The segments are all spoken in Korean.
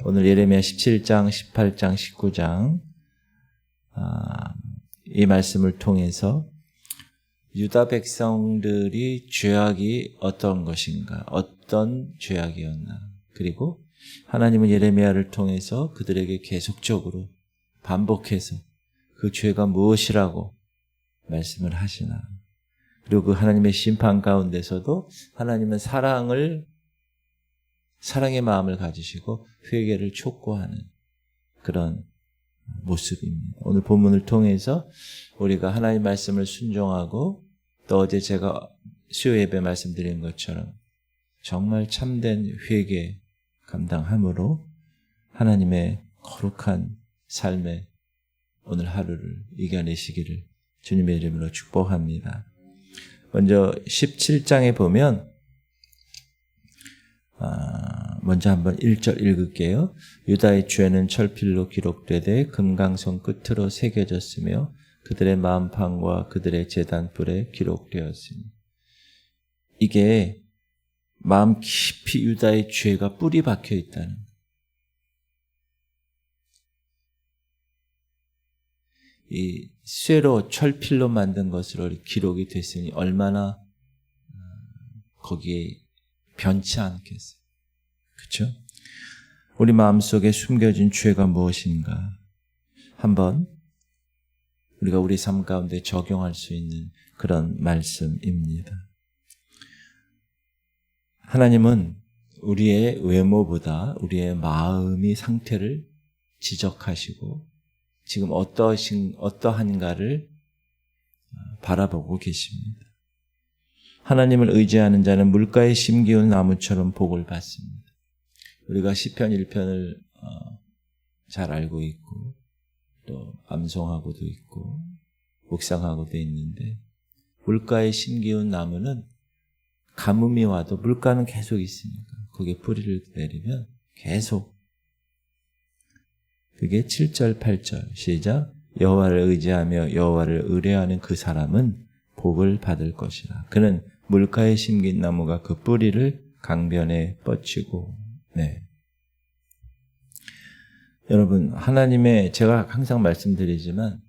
오늘 예레미야 17장, 18장, 19장 이 말씀을 통해서 유다 백성들이 죄악이 어떤 것인가, 어떤 죄악이었나, 그리고 하나님은 예레미야를 통해서 그들에게 계속적으로 반복해서 그 죄가 무엇이라고 말씀을 하시나, 그리고 그 하나님의 심판 가운데서도 하나님은 사랑의 마음을 가지시고 회개를 촉구하는 그런 모습입니다. 오늘 본문을 통해서 우리가 하나님 말씀을 순종하고, 또 어제 제가 수요 예배 말씀드린 것처럼 정말 참된 회개 감당함으로 하나님의 거룩한 삶의 오늘 하루를 이겨내시기를 주님의 이름으로 축복합니다. 먼저 17장에 보면 먼저 한번 1절 읽을게요. 유다의 죄는 철필로 기록되되 금강석 끝으로 새겨졌으며 그들의 마음판과 그들의 제단불에 기록되었으니, 이게 마음 깊이 유다의 죄가 뿌리 박혀 있다는, 이 쇠로 철필로 만든 것으로 기록이 됐으니 얼마나 거기에 변치 않겠어요. 그렇죠? 우리 마음속에 숨겨진 죄가 무엇인가 한번 우리가 우리 삶 가운데 적용할 수 있는 그런 말씀입니다. 하나님은 우리의 외모보다 우리의 마음의 상태를 지적하시고 지금 어떠한가를 바라보고 계십니다. 하나님을 의지하는 자는 물가에 심기운 나무처럼 복을 받습니다. 우리가 시편 1편을 잘 알고 있고 또 암송하고도 있고 묵상하고도 있는데, 물가에 심기운 나무는 가뭄이 와도 물가는 계속 있으니까 거기에 뿌리를 내리면 계속, 그게 7절 8절 시작. 여호와를 의지하며 여호와를 의뢰하는 그 사람은 복을 받을 것이라. 그는 물가에 심긴 나무가 그 뿌리를 강변에 뻗치고. 네. 여러분, 제가 항상 말씀드리지만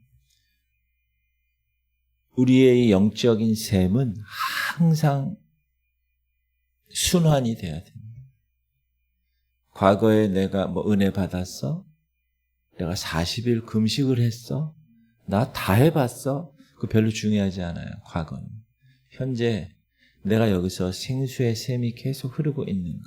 우리의 영적인 셈은 항상 순환이 돼야 됩니다. 과거에 내가 은혜 받았어? 내가 40일 금식을 했어? 나 다 해봤어? 그거 별로 중요하지 않아요. 과거는. 현재 내가 여기서 생수의 샘이 계속 흐르고 있는가,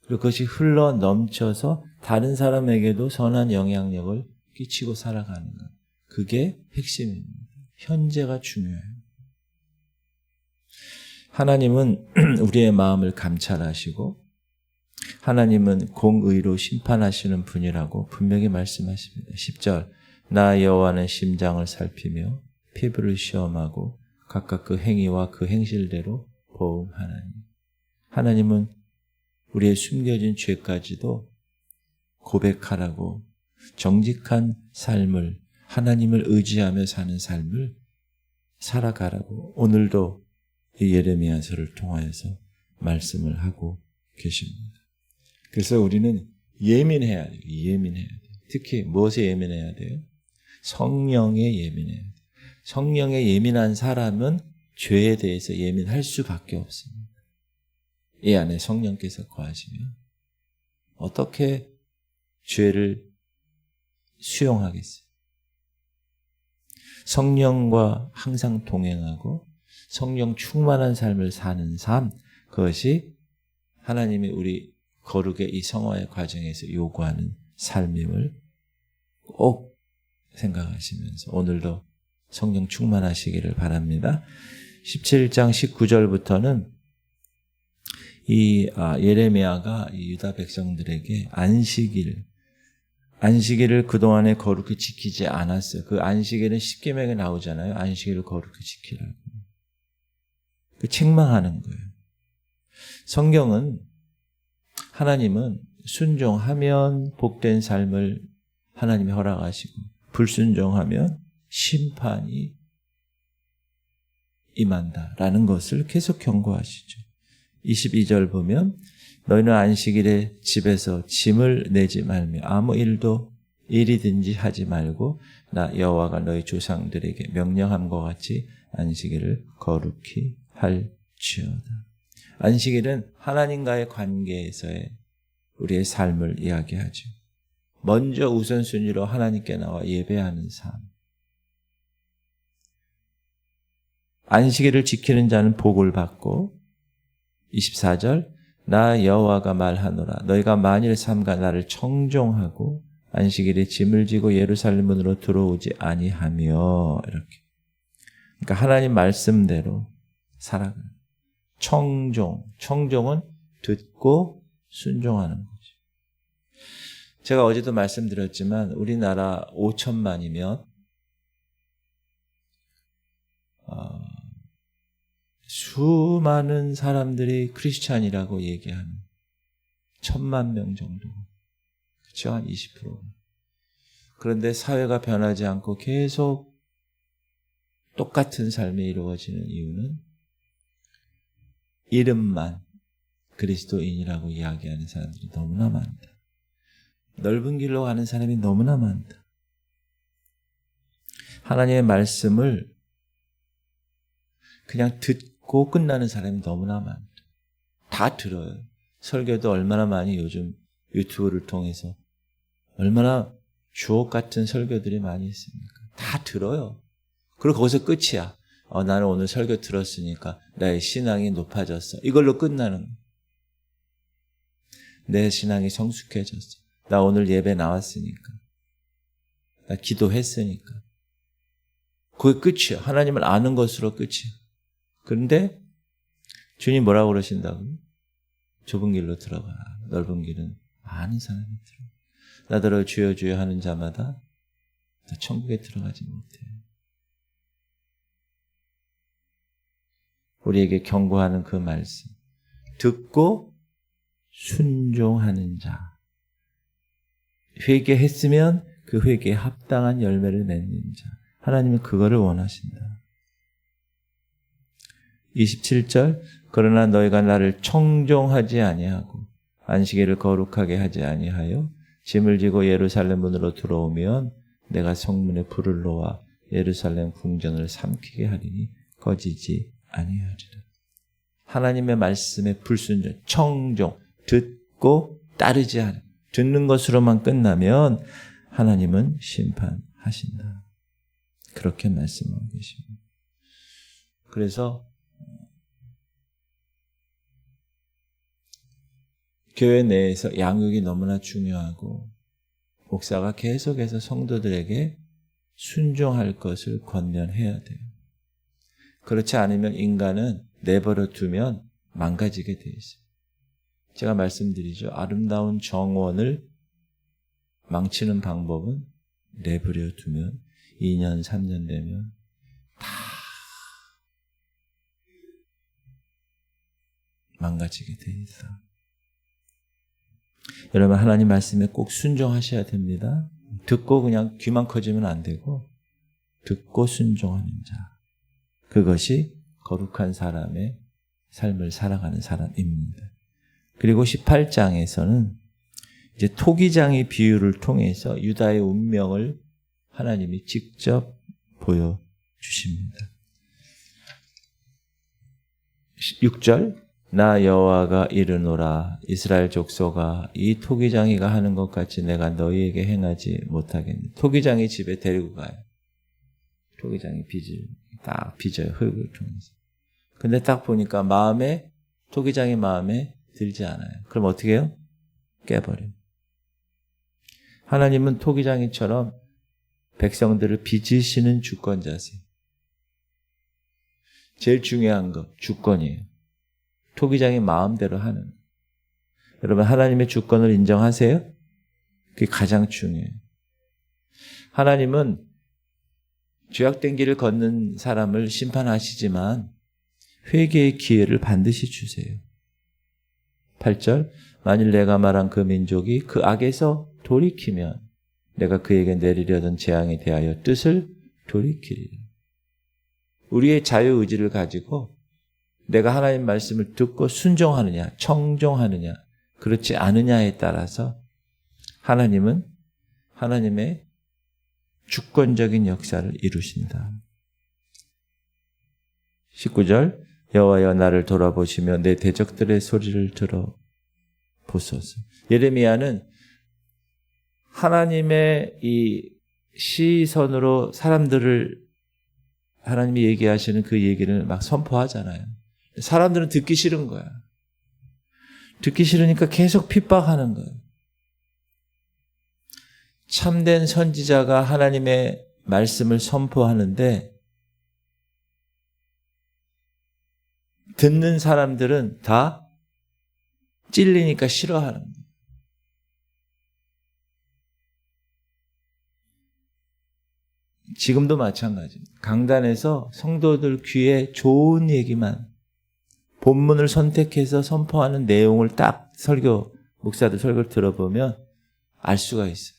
그리고 그것이 흘러 넘쳐서 다른 사람에게도 선한 영향력을 끼치고 살아가는가, 그게 핵심입니다. 현재가 중요해요. 하나님은 우리의 마음을 감찰하시고 하나님은 공의로 심판하시는 분이라고 분명히 말씀하십니다. 10절. 나 여호와는 심장을 살피며 피부를 시험하고 각각 그 행위와 그 행실대로 보응하나니. 하나님은 우리의 숨겨진 죄까지도 고백하라고, 정직한 삶을, 하나님을 의지하며 사는 삶을 살아가라고 오늘도 이 예레미야서를 통하여서 말씀을 하고 계십니다. 그래서 우리는 예민해야 돼요. 예민해야 돼요. 특히 무엇에 예민해야 돼요? 성령에 예민해야 돼요. 성령에 예민한 사람은 죄에 대해서 예민할 수밖에 없습니다. 이 안에 성령께서 거하시면 어떻게 죄를 수용하겠어요? 성령과 항상 동행하고 성령 충만한 삶을 사는 삶, 그것이 하나님이 우리 거룩의 이 성화의 과정에서 요구하는 삶임을 꼭 생각하시면서 오늘도 성령 충만하시기를 바랍니다. 17장 19절부터는 예레미야가 이 유다 백성들에게 안식일을 그동안에 거룩히 지키지 않았어요. 그 안식일은 십계명에 나오잖아요. 안식일을 거룩히 지키라고. 그 책망하는 거예요. 성경은 하나님은 순종하면 복된 삶을 하나님이 허락하시고 불순종하면 심판이 임한다라는 것을 계속 경고하시죠. 22절 보면 너희는 안식일에 집에서 짐을 내지 말며 아무 일이든지 하지 말고 나 여호와가 너희 조상들에게 명령함과 같이 안식일을 거룩히 할지어다. 안식일은 하나님과의 관계에서의 우리의 삶을 이야기하죠. 먼저 우선순위로 하나님께 나와 예배하는 삶. 안식일을 지키는 자는 복을 받고 24절 나 여호와가 말하노라 너희가 만일 삼가 나를 청종하고 안식일에 짐을 지고 예루살렘으로 들어오지 아니하며 이렇게. 그러니까 하나님 말씀대로 살아가는 청종은 듣고 순종하는 거죠. 제가 어제도 말씀드렸지만 우리나라 5천만이면 수많은 사람들이 크리스찬이라고 얘기하는 1,000만 명 정도. 그렇죠? 한 20%. 그런데 사회가 변하지 않고 계속 똑같은 삶이 이루어지는 이유는 이름만 그리스도인이라고 이야기하는 사람들이 너무나 많다. 넓은 길로 가는 사람이 너무나 많다. 하나님의 말씀을 그냥 듣고 끝나는 사람이 너무나 많다. 다 들어요. 설교도 얼마나 많이 요즘 유튜브를 통해서 얼마나 주옥 같은 설교들이 많이 있습니까? 다 들어요. 그리고 거기서 끝이야. 나는 오늘 설교 들었으니까 나의 신앙이 높아졌어. 이걸로 끝나는 거야. 내 신앙이 성숙해졌어. 나 오늘 예배 나왔으니까. 나 기도했으니까. 그게 끝이야. 하나님을 아는 것으로 끝이야. 그런데 주님 뭐라고 그러신다고? 좁은 길로 들어가. 넓은 길은 많은 사람이 들어가. 나더러 주여 주여 하는 자마다 다 천국에 들어가지 못해. 우리에게 경고하는 그 말씀. 듣고 순종하는 자. 회개했으면 그 회개에 합당한 열매를 맺는 자. 하나님은 그거를 원하신다. 27절 그러나 너희가 나를 청종하지 아니하고 안식일을 거룩하게 하지 아니하여 짐을 지고 예루살렘 문으로 들어오면 내가 성문에 불을 놓아 예루살렘 궁전을 삼키게 하리니 꺼지지 아니하리라. 하나님의 말씀에 불순종, 청종, 듣고 따르지 않아. 듣는 것으로만 끝나면 하나님은 심판하신다. 그렇게 말씀하고 계십니다. 그래서 교회 내에서 양육이 너무나 중요하고 목사가 계속해서 성도들에게 순종할 것을 권면해야 돼요. 그렇지 않으면 인간은 내버려 두면 망가지게 돼 있어요. 제가 말씀드리죠. 아름다운 정원을 망치는 방법은 내버려 두면 2년, 3년 되면 다 망가지게 돼 있어. 여러분 하나님 말씀에 꼭 순종하셔야 됩니다. 듣고 그냥 귀만 커지면 안 되고 듣고 순종하는 자. 그것이 거룩한 사람의 삶을 살아가는 사람입니다. 그리고 18장에서는 이제 토기장의 비유를 통해서 유다의 운명을 하나님이 직접 보여주십니다. 6절 나 여호와가 이르노라 이스라엘 족속아 이 토기장이가 하는 것 같이 내가 너희에게 행하지 못하겠니. 토기장이 집에 데리고 가요. 토기장이 빚을 딱 빚어요. 흙을 통해서. 근데 딱 보니까 토기장이 마음에 들지 않아요. 그럼 어떻게 해요? 깨버려요. 하나님은 토기장이처럼 백성들을 빚으시는 주권자세요. 제일 중요한 거 주권이에요. 토기장이 마음대로 하는. 여러분 하나님의 주권을 인정하세요? 그게 가장 중요해요. 하나님은 죄악된 길을 걷는 사람을 심판하시지만 회개의 기회를 반드시 주세요. 8절 만일 내가 말한 그 민족이 그 악에서 돌이키면 내가 그에게 내리려던 재앙에 대하여 뜻을 돌이키리라. 우리의 자유의지를 가지고 내가 하나님 말씀을 듣고 순종하느냐 청종하느냐 그렇지 않느냐에 따라서 하나님은 하나님의 주권적인 역사를 이루신다. 19절 여호와여 나를 돌아보시며 내 대적들의 소리를 들어보소서. 예레미야는 하나님의 이 시선으로 사람들을 하나님이 얘기하시는 그 얘기를 막 선포하잖아요. 사람들은 듣기 싫은 거야. 듣기 싫으니까 계속 핍박하는 거예요. 참된 선지자가 하나님의 말씀을 선포하는데 듣는 사람들은 다 찔리니까 싫어하는 거예요. 지금도 마찬가지입니다. 강단에서 성도들 귀에 좋은 얘기만, 본문을 선택해서 선포하는 내용을 딱 목사들 설교를 들어보면 알 수가 있어요.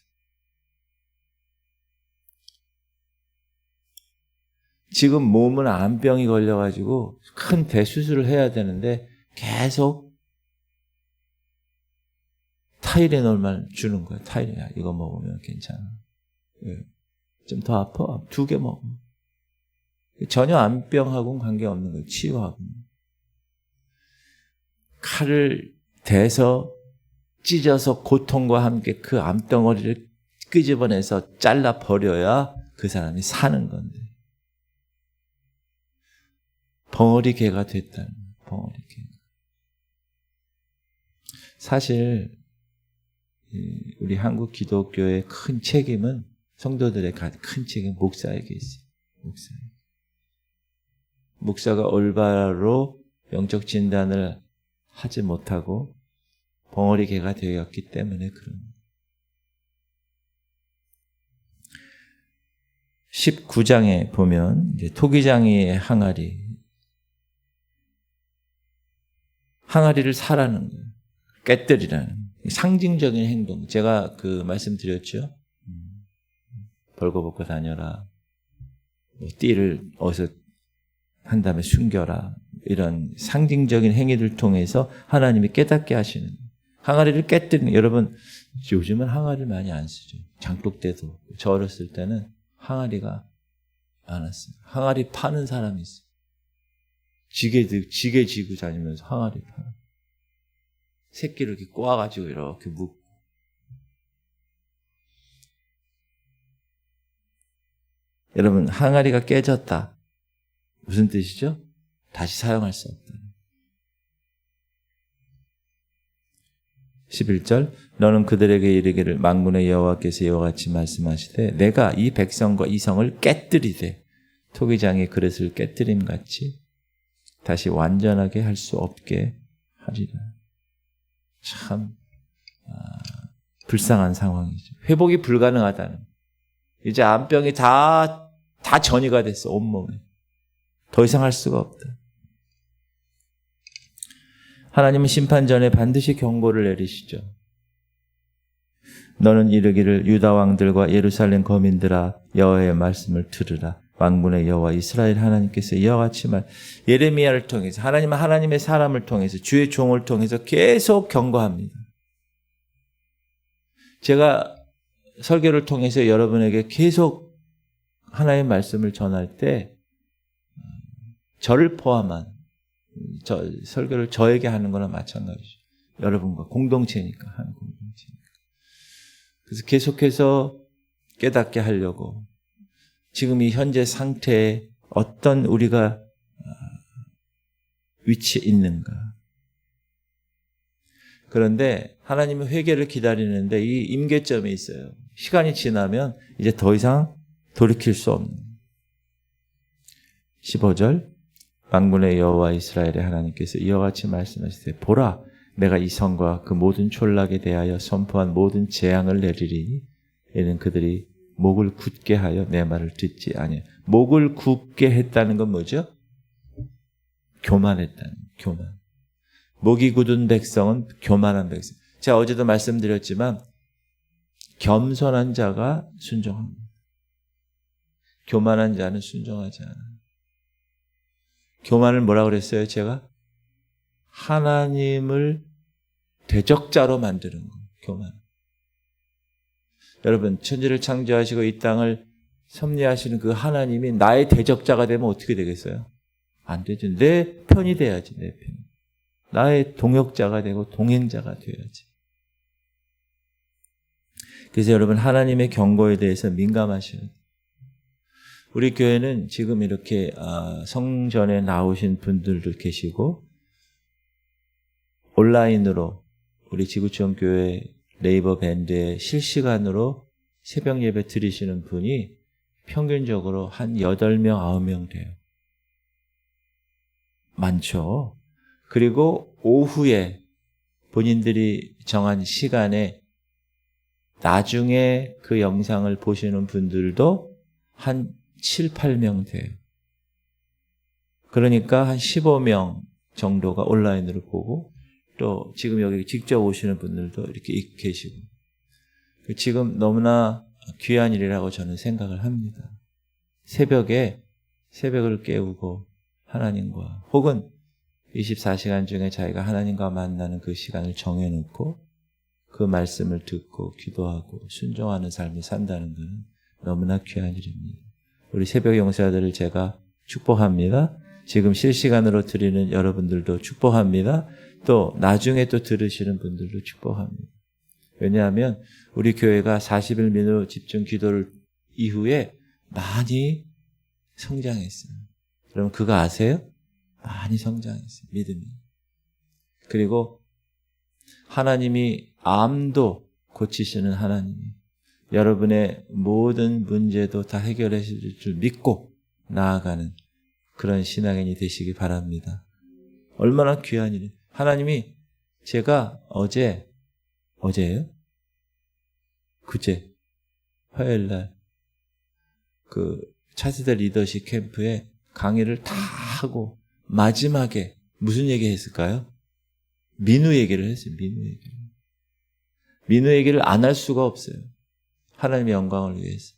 지금 몸은 암병이 걸려가지고 큰 대수술을 해야 되는데 계속 타이레놀만 주는 거예요. 타이레놀. 이거 먹으면 괜찮아. 좀 더 아파? 2개 먹어. 전혀 암병하고는 관계없는 거예요. 치유하고. 칼을 대서 찢어서 고통과 함께 그 암덩어리를 끄집어내서 잘라버려야 그 사람이 사는 건데. 벙어리 개가 됐다는 거예요. 벙어리 개. 사실 우리 한국 기독교의 큰 책임은 성도들의 큰 책임 목사에게 있어요. 목사가 올바로 영적 진단을 하지 못하고 벙어리 개가 되었기 때문에 그런. 19장에 보면 이제 토기장이의 항아리를 사라는 거예요. 깨뜨리라는 상징적인 행동. 제가 말씀드렸죠. 벌거벗고 다녀라. 띠를 어디서 한 다음에 숨겨라. 이런 상징적인 행위를 통해서 하나님이 깨닫게 하시는. 항아리를 깨뜨리는. 여러분 요즘은 항아리를 많이 안 쓰죠. 장독 때도. 저 어렸을 때는 항아리가 많았어요. 항아리 파는 사람이 있어요. 지게 지고 다니면서 항아리 파는. 새끼를 이렇게 꼬아가지고 이렇게 묶고. 여러분 항아리가 깨졌다. 무슨 뜻이죠? 다시 사용할 수 없다. 11절 너는 그들에게 이르기를 만군의 여호와께서 이와 같이 말씀하시되 내가 이 백성과 이 성을 깨뜨리되 토기장의 그릇을 깨뜨림같이 다시 완전하게 할 수 없게 하리라. 참 불쌍한 상황이죠. 회복이 불가능하다는. 이제 암병이 다 전이가 됐어. 온몸에. 더 이상 할 수가 없다. 하나님은 심판 전에 반드시 경고를 내리시죠. 너는 이르기를 유다 왕들과 예루살렘 거민들아 여호와의 말씀을 들으라. 만군의 여호와 이스라엘 하나님께서 이와 같이 예레미야를 통해서 하나님은 하나님의 사람을 통해서 주의 종을 통해서 계속 경고합니다. 제가 설교를 통해서 여러분에게 계속 하나님의 말씀을 전할 때 저를 포함한 설교를 저에게 하는 거나 마찬가지죠. 여러분과 공동체니까 하는 공동체니까. 그래서 계속해서 깨닫게 하려고 지금 이 현재 상태에 어떤 우리가 위치에 있는가. 그런데 하나님은 회개를 기다리는데 이 임계점이 있어요. 시간이 지나면 이제 더 이상 돌이킬 수 없는. 15절 만군의 여호와 이스라엘의 하나님께서 이와 같이 말씀하시되 보라 내가 이 성과 그 모든 촌락에 대하여 선포한 모든 재앙을 내리리니 이는 그들이 목을 굳게 하여 내 말을 듣지 아니하여. 목을 굳게 했다는 건 뭐죠? 교만했다는 교만. 목이 굳은 백성은 교만한 백성. 제가 어제도 말씀드렸지만 겸손한 자가 순종합니다. 교만한 자는 순종하지 않아요. 교만을 뭐라고 그랬어요? 제가 하나님을 대적자로 만드는 거예요. 교만. 여러분, 천지를 창조하시고 이 땅을 섭리하시는 그 하나님이 나의 대적자가 되면 어떻게 되겠어요? 안 되죠. 내 편이 돼야지, 내 편. 나의 동역자가 되고 동행자가 되어야지. 그래서 여러분, 하나님의 경고에 대해서 민감하셔야 돼요. 우리 교회는 지금 이렇게 성전에 나오신 분들도 계시고 온라인으로 우리 지구촌 교회 네이버 밴드에 실시간으로 새벽 예배 드리시는 분이 평균적으로 한 8명, 9명 돼요. 많죠. 그리고 오후에 본인들이 정한 시간에 나중에 그 영상을 보시는 분들도 한 7, 8명 돼요. 그러니까 한 15명 정도가 온라인으로 보고 또 지금 여기 직접 오시는 분들도 이렇게 계시고 지금 너무나 귀한 일이라고 저는 생각을 합니다. 새벽을 깨우고 하나님과 혹은 24시간 중에 자기가 하나님과 만나는 그 시간을 정해놓고 그 말씀을 듣고 기도하고 순종하는 삶을 산다는 것은 너무나 귀한 일입니다. 우리 새벽 용사들을 제가 축복합니다. 지금 실시간으로 드리는 여러분들도 축복합니다. 또 나중에 또 들으시는 분들도 축복합니다. 왜냐하면 우리 교회가 40일 민요 집중 기도를 이후에 많이 성장했어요. 여러분 그거 아세요? 많이 성장했어요. 믿음이. 그리고 하나님이 암도 고치시는 하나님이 여러분의 모든 문제도 다 해결해 주실 줄 믿고 나아가는 그런 신앙인이 되시기 바랍니다. 얼마나 귀한 일이에요. 하나님이 제가 어제예요? 그제 화요일날 그 차세대 리더십 캠프에 강의를 다 하고 마지막에 무슨 얘기 했을까요? 민우 얘기를 했어요. 민우 얘기를 안 할 수가 없어요. 하나님의 영광을 위해서.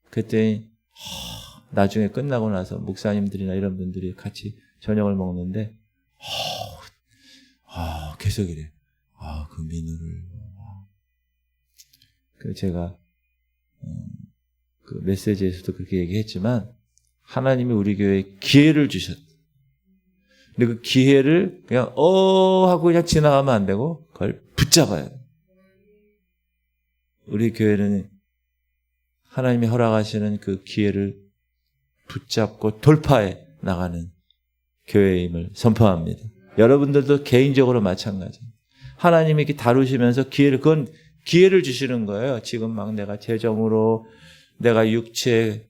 그때 나중에 끝나고 나서 목사님들이나 이런 분들이 같이 저녁을 먹는데 계속 이래. 그 민우를. 그래서 제가 그 메시지에서도 그렇게 얘기했지만 하나님이 우리 교회에 기회를 주셨다. 근데 그 기회를 그냥 하고 그냥 지나가면 안 되고 그걸 붙잡아야 돼. 우리 교회는 하나님이 허락하시는 그 기회를 붙잡고 돌파해 나가는 교회임을 선포합니다. 여러분들도 개인적으로 마찬가지입니다. 하나님이 이렇게 다루시면서 그건 기회를 주시는 거예요. 지금 막 내가 재정으로, 내가 육체,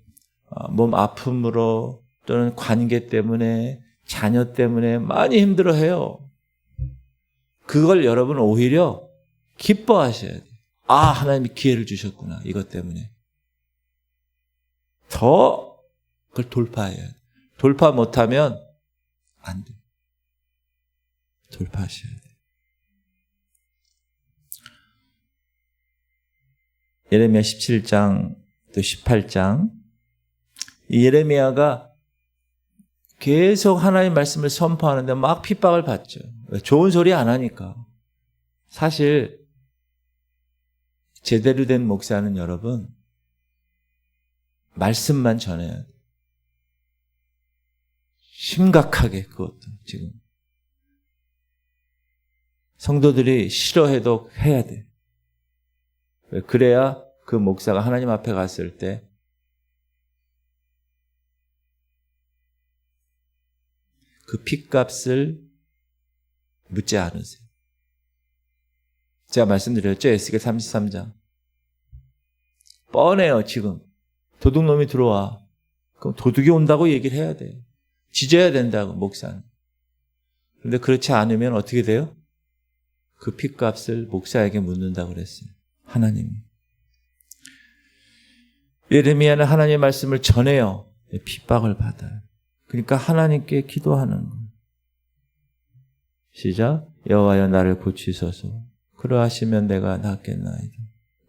몸 아픔으로 또는 관계 때문에, 자녀 때문에 많이 힘들어해요. 그걸 여러분 오히려 기뻐하셔야 돼요. 하나님이 기회를 주셨구나. 이것 때문에. 더 그걸 돌파해야 돼요. 돌파 못하면 안 돼요. 돌파하셔야 돼요. 예레미야 17장 또 18장 이 예레미야가 계속 하나님의 말씀을 선포하는데 막 핍박을 받죠. 좋은 소리 안 하니까. 사실 제대로 된 목사는 여러분 말씀만 전해야 돼요. 심각하게 그것도 지금 성도들이 싫어해도 해야 돼. 그래야 그 목사가 하나님 앞에 갔을 때 그 핏값을 묻지 않으세요. 제가 말씀드렸죠. 에스겔 33장. 뻔해요. 지금. 도둑놈이 들어와. 그럼 도둑이 온다고 얘기를 해야 돼. 지져야 된다고 목사는. 그런데 그렇지 않으면 어떻게 돼요? 그 핏값을 목사에게 묻는다고 그랬어요. 하나님이. 예레미야는 하나님의 말씀을 전해요. 핍박을 받아요. 그러니까 하나님께 기도하는 거예요. 시작. 여호와여 나를 고치소서. 그러하시면 내가 낫겠나이다.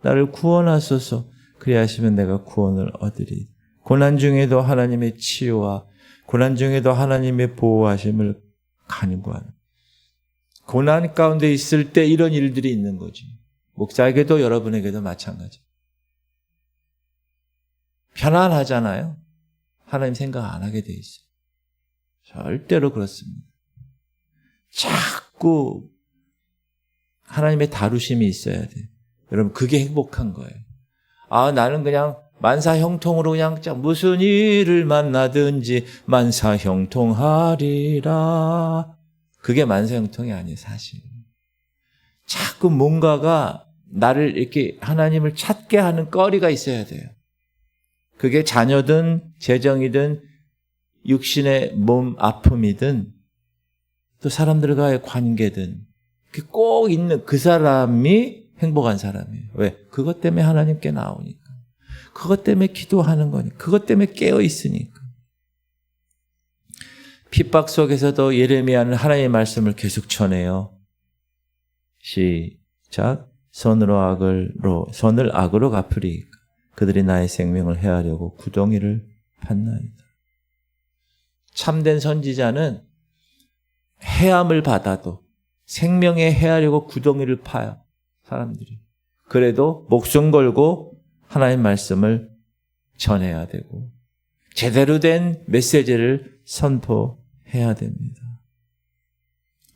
나를 구원하소서. 그리하시면 내가 구원을 얻으리. 고난 중에도 하나님의 치유와 고난 중에도 하나님의 보호하심을 간구하는. 고난 가운데 있을 때 이런 일들이 있는 거지. 목사에게도 여러분에게도 마찬가지. 편안하잖아요. 하나님 생각 안 하게 돼 있어요. 절대로 그렇습니다. 자꾸 하나님의 다루심이 있어야 돼. 여러분 그게 행복한 거예요. 나는 그냥 만사형통으로 그냥 무슨 일을 만나든지 만사형통하리라. 그게 만사형통이 아니에요, 사실. 자꾸 뭔가가 나를 이렇게 하나님을 찾게 하는 거리가 있어야 돼요. 그게 자녀든 재정이든 육신의 몸 아픔이든 또 사람들과의 관계든 꼭 있는 그 사람이 행복한 사람이에요. 왜? 그것 때문에 하나님께 나오니까. 그것 때문에 기도하는 거니까. 그것 때문에 깨어 있으니까. 핍박 속에서도 예레미야는 하나님의 말씀을 계속 전해요. 시작. 선을 악으로 갚으리이까. 그들이 나의 생명을 해하려고 구덩이를 팠나이다. 참된 선지자는 해함을 받아도 생명에 해하려고 구덩이를 파요. 사람들이. 그래도 목숨 걸고 하나님의 말씀을 전해야 되고 제대로 된 메시지를 선포해야 됩니다.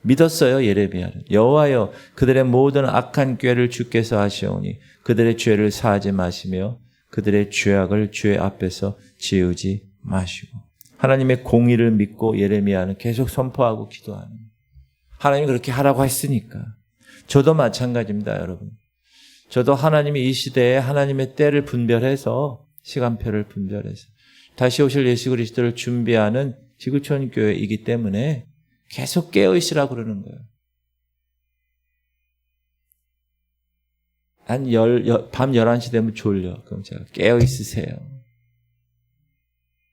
믿었어요, 예레미야는. 여호와여, 그들의 모든 악한 꾀를 주께서 하시오니 그들의 죄를 사하지 마시며 그들의 죄악을 주의 앞에서 지우지 마시고. 하나님의 공의를 믿고 예레미야는 계속 선포하고 기도하는. 하나님이 그렇게 하라고 했으니까. 저도 마찬가지입니다, 여러분. 저도 하나님이 이 시대에 하나님의 때를 분별해서 시간표를 분별해서 다시 오실 예수 그리스도를 준비하는 지구촌 교회이기 때문에 계속 깨어있으라고 그러는 거예요. 밤 11시 되면 졸려. 그럼 제가 깨어있으세요.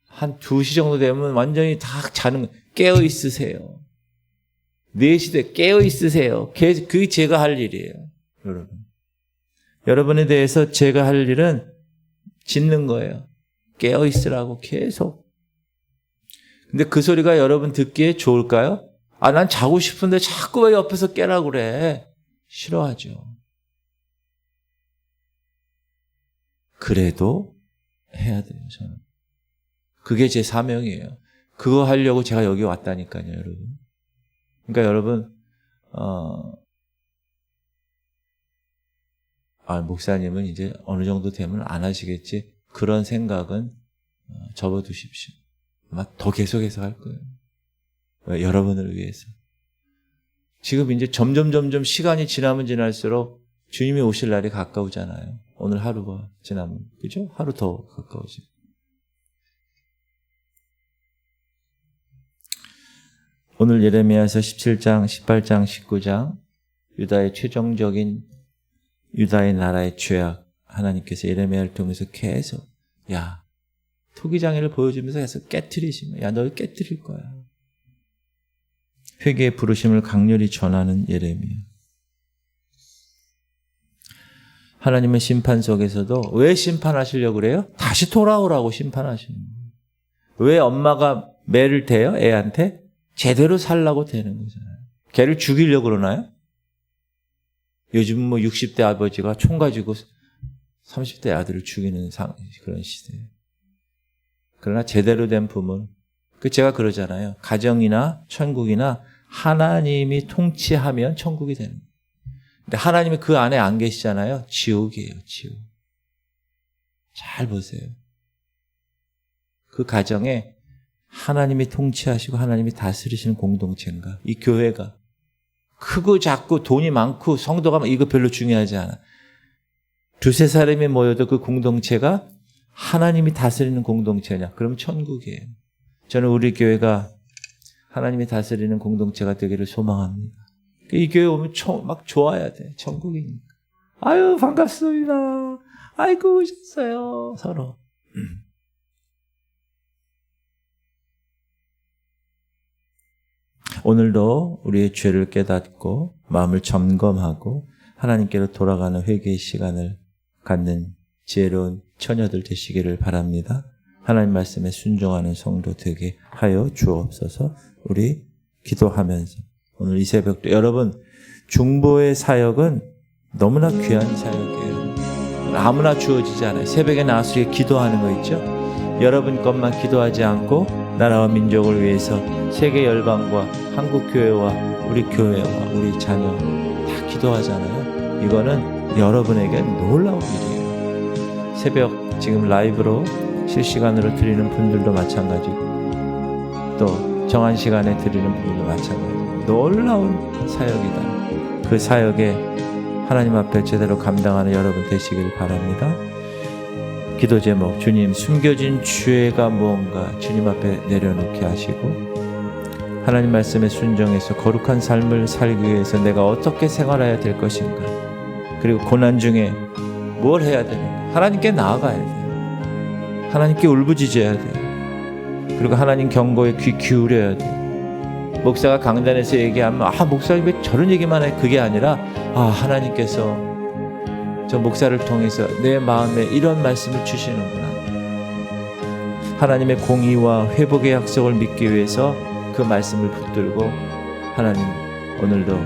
한 2시 정도 되면 완전히 다 자는 거예요. 깨어있으세요. 4시 돼 깨어있으세요. 그게 제가 할 일이에요. 여러분. 여러분에 대해서 제가 할 일은 짓는 거예요. 깨어있으라고 계속. 근데 그 소리가 여러분 듣기에 좋을까요? 난 자고 싶은데 자꾸 왜 옆에서 깨라고 그래? 싫어하죠. 그래도 해야 돼요, 저는. 그게 제 사명이에요. 그거 하려고 제가 여기 왔다니까요, 여러분. 그러니까 여러분, 목사님은 이제 어느 정도 되면 안 하시겠지. 그런 생각은 접어두십시오. 아마 더 계속해서 할 거예요. 왜? 여러분을 위해서. 지금 이제 점점 시간이 지나면 지날수록 주님이 오실 날이 가까우잖아요. 오늘 하루가 지나면, 그죠? 하루 더 가까워지고. 오늘 예레미야서 17장, 18장, 19장 유다의 최종적인 유다의 나라의 죄악 하나님께서 예레미야를 통해서 계속 토기장애를 보여주면서 계속 깨트리시면 너희 깨트릴 거야. 회개의 부르심을 강렬히 전하는 예레미야. 하나님은 심판 속에서도 왜 심판하시려고 그래요? 다시 돌아오라고 심판하시는 거예요. 왜 엄마가 매를 대요? 애한테? 제대로 살라고 되는 거잖아요. 걔를 죽이려고 그러나요? 요즘 60대 아버지가 총 가지고 30대 아들을 죽이는 그런 시대예요. 그러나 제대로 된 부모는 제가 그러잖아요. 가정이나 천국이나 하나님이 통치하면 천국이 되는 거예요. 근데 하나님이 그 안에 안 계시잖아요. 지옥이에요, 지옥. 잘 보세요. 그 가정에 하나님이 통치하시고 하나님이 다스리시는 공동체인가? 이 교회가 크고 작고 돈이 많고 성도가 많고 이거 별로 중요하지 않아. 2-3 사람이 모여도 그 공동체가 하나님이 다스리는 공동체냐? 그러면 천국이에요. 저는 우리 교회가 하나님이 다스리는 공동체가 되기를 소망합니다. 이 교회 오면 막 좋아야 돼. 천국이니까. 아유 반갑습니다. 아이고 오셨어요. 서로. 오늘도 우리의 죄를 깨닫고 마음을 점검하고 하나님께로 돌아가는 회개의 시간을 갖는 지혜로운 처녀들 되시기를 바랍니다. 하나님 말씀에 순종하는 성도 되게 하여 주옵소서. 우리 기도하면서 오늘 이 새벽도 여러분 중보의 사역은 너무나 귀한 사역이에요. 아무나 주어지지 않아요. 새벽에 나와서 기도하는 거 있죠? 여러분 것만 기도하지 않고 나라와 민족을 위해서 세계 열방과 한국 교회와 우리 교회와 우리 자녀 다 기도하잖아요. 이거는 여러분에게 놀라운 일이에요. 새벽 지금 라이브로 실시간으로 드리는 분들도 마찬가지고 또 정한 시간에 드리는 분들도 마찬가지고 놀라운 사역이다. 그 사역에 하나님 앞에 제대로 감당하는 여러분 되시길 바랍니다. 기도 제목, 주님 숨겨진 죄가 무언가 주님 앞에 내려놓게 하시고 하나님 말씀에 순종해서 거룩한 삶을 살기 위해서 내가 어떻게 생활해야 될 것인가, 그리고 고난 중에 뭘 해야 되는가, 하나님께 나아가야 돼요. 하나님께 울부짖어야 돼요. 그리고 하나님 경고에 귀 기울여야 돼요. 목사가 강단에서 얘기하면 목사님 왜 저런 얘기만 해, 그게 아니라 하나님께서 저 목사를 통해서 내 마음에 이런 말씀을 주시는구나. 하나님의 공의와 회복의 약속을 믿기 위해서 그 말씀을 붙들고 하나님 오늘도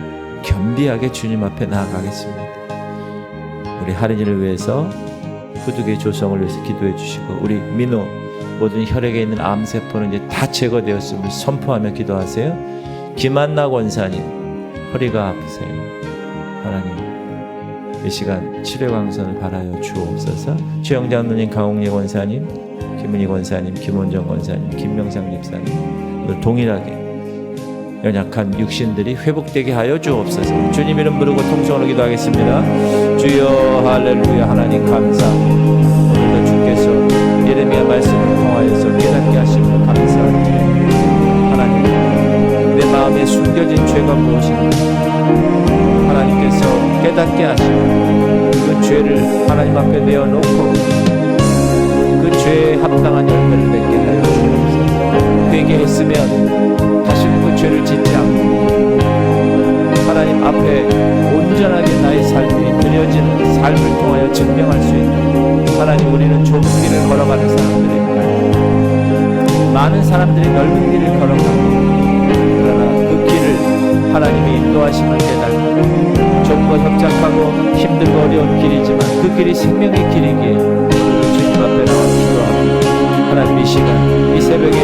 겸비하게 주님 앞에 나아가겠습니다. 우리 할인이를 위해서 후두개 조성을 위해서 기도해 주시고 우리 민호 모든 혈액에 있는 암세포는 이제 다 제거되었음을 선포하며 기도하세요. 김한나 권사님 허리가 아프세요. 하나님 이 시간 치료 강선을 바라여 주옵소서. 최영장 누님, 강홍래 권사님, 김은희 권사님, 김원정 권사님, 김명상 집사님 동일하게 연약한 육신들이 회복되게 하여 주옵소서. 주님 이름 부르고 통성으로 기도하겠습니다. 주여 할렐루야. 하나님 감사합니다. 오늘도 주께서 예레미야 말씀을 통하여서 깨닫게 하심을 감사드립니다. 하나님 내 마음에 숨겨진 죄가 무엇인가 하나님께서 깨닫게 하시고 그 죄를 하나님 앞에 내어놓고 그 죄에 합당한 열매를 맺게 하여 주옵소서. 회개했으면 다시는 그 죄를 짓지 않고 하나님 앞에 온전하게 나의 삶이 드려지는 삶을 통하여 증명할 수 있는, 하나님 우리는 좁은 길을 걸어가는 사람들입니다. 많은 사람들이 넓은 길을 걸어가고 그러나 그 길을 하나님이 인도하심을 깨닫고 좁고 협착하고 힘들고 어려운 길이지만 그 길이 생명의 길이기에 주님 앞에 나와 기도하고 하나님 이 시간 이 새벽에